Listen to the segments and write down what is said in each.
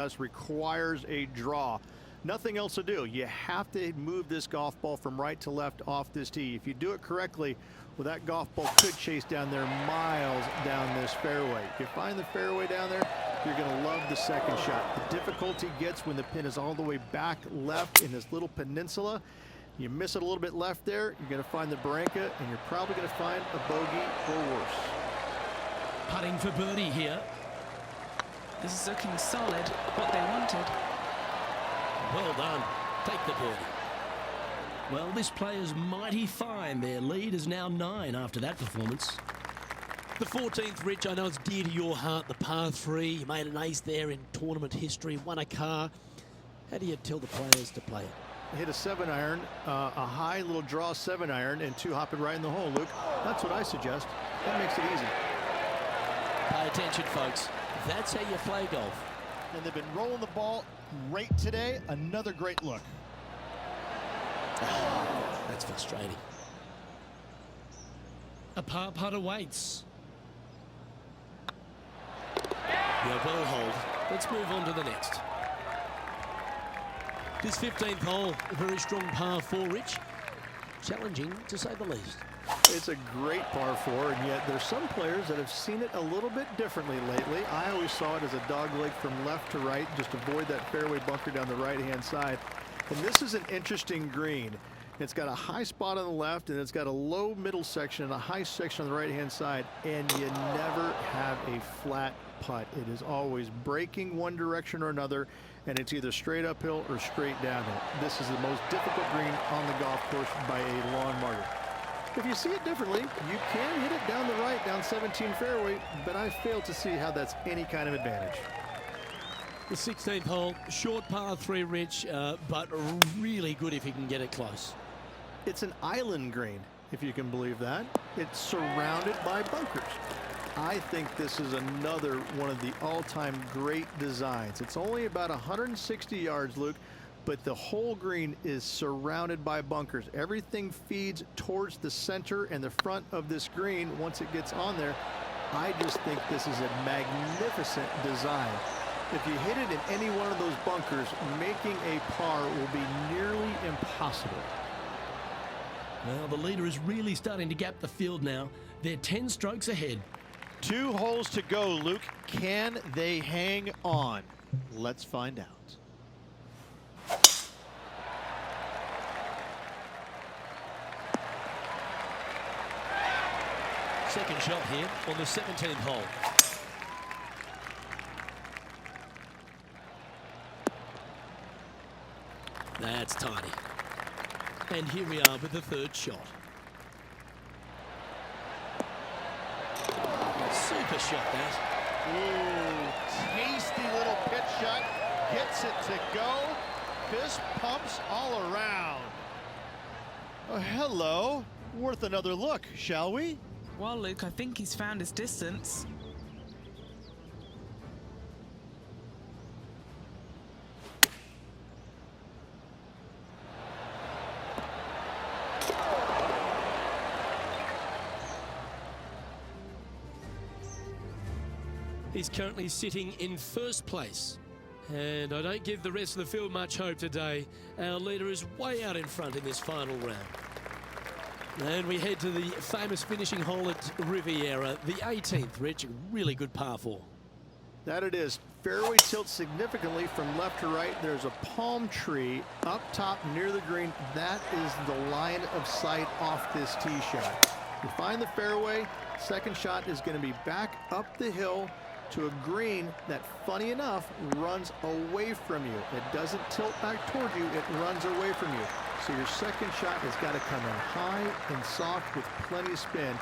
requires a draw. Nothing else to do. You have to move this golf ball from right to left off this tee. If you do it correctly, well, that golf ball could chase down there miles down this fairway. If you find the fairway down there, you're going to love the second shot. The difficulty gets when the pin is all the way back left in this little peninsula. You miss it a little bit left there, you're going to find the barranca, and you're probably going to find a bogey or worse. Putting for birdie here. This is looking solid, what they wanted. Well done. Take the birdie. Well, this player's mighty fine. Their lead is now 9 after that performance. The 14th, Rich, I know it's dear to your heart, the par 3. You made an ace there in tournament history, won a car. How do you tell the players to play it? Hit a 7-iron, a high little draw 7-iron, and 2 hop it right in the hole, Luke. That's what I suggest. That makes it easy. Pay attention, folks. That's how you play golf. And they've been rolling the ball great today. Another great look. Oh, that's frustrating. A par putt awaits. Yeah, well hold. Let's move on to the next. This 15th hole, a very strong par 4, Rich. Challenging, to say the least. It's a great par 4, and yet there's some players that have seen it a little bit differently lately. I always saw it as a dog leg from left to right, just avoid that fairway bunker down the right-hand side. And this is an interesting green. It's got a high spot on the left, and it's got a low middle section and a high section on the right-hand side, and you never have a flat putt. It is always breaking one direction or another, and it's either straight uphill or straight downhill. This is the most difficult green on the golf course by a long margin. If you see it differently, you can hit it down the right, down 17 fairway, but I fail to see how that's any kind of advantage. The 16th hole, short par 3, Rich, but really good if you can get it close. It's an island green, if you can believe that. It's surrounded by bunkers. I think this is another one of the all-time great designs. It's only about 160 yards, Luke, but the whole green is surrounded by bunkers. Everything feeds towards the center and the front of this green once it gets on there. I just think this is a magnificent design. If you hit it in any one of those bunkers, making a par will be nearly impossible. Well, the leader is really starting to gap the field now. They're 10 strokes ahead. 2 holes to go, Luke. Can they hang on? Let's find out. Second shot here on the 17th hole. That's tiny. And here we are with the 3rd shot. Super shot, that. Ooh, tasty little pitch shot. Gets it to go. Fist pumps all around. Oh, hello. Worth another look, shall we? Well, Luke, I think he's found his distance. He's currently sitting in 1st place. And I don't give the rest of the field much hope today. Our leader is way out in front in this final round. And we head to the famous finishing hole at Riviera, the 18th, Rich. Really good par 4. That it is. Fairway tilts significantly from left to right. There's a palm tree up top near the green. That is the line of sight off this tee shot. You find the fairway. Second shot is going to be back up the hill to a green that, funny enough, runs away from you. It doesn't tilt back toward you, it runs away from you. So your second shot has got to come in high and soft with plenty of spin.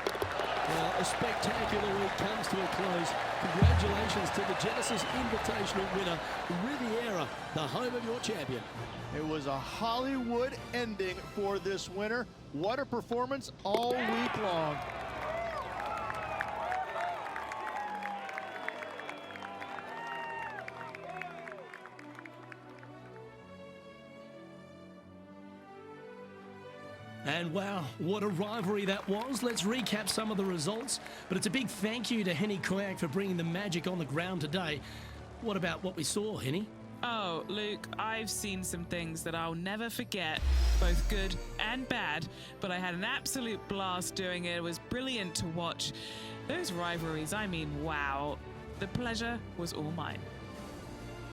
Well, a spectacular week comes to a close. Congratulations to the Genesis Invitational winner, Riviera, the home of your champion. It was a Hollywood ending for this winner. What a performance all week long. And wow, what a rivalry that was. Let's recap some of the results. But it's a big thank you to Henny Koyak for bringing the magic on the ground today. What about what we saw, Henny? Oh, Luke, I've seen some things that I'll never forget, both good and bad, but I had an absolute blast doing it. It was brilliant to watch. Those rivalries, I mean, wow. The pleasure was all mine.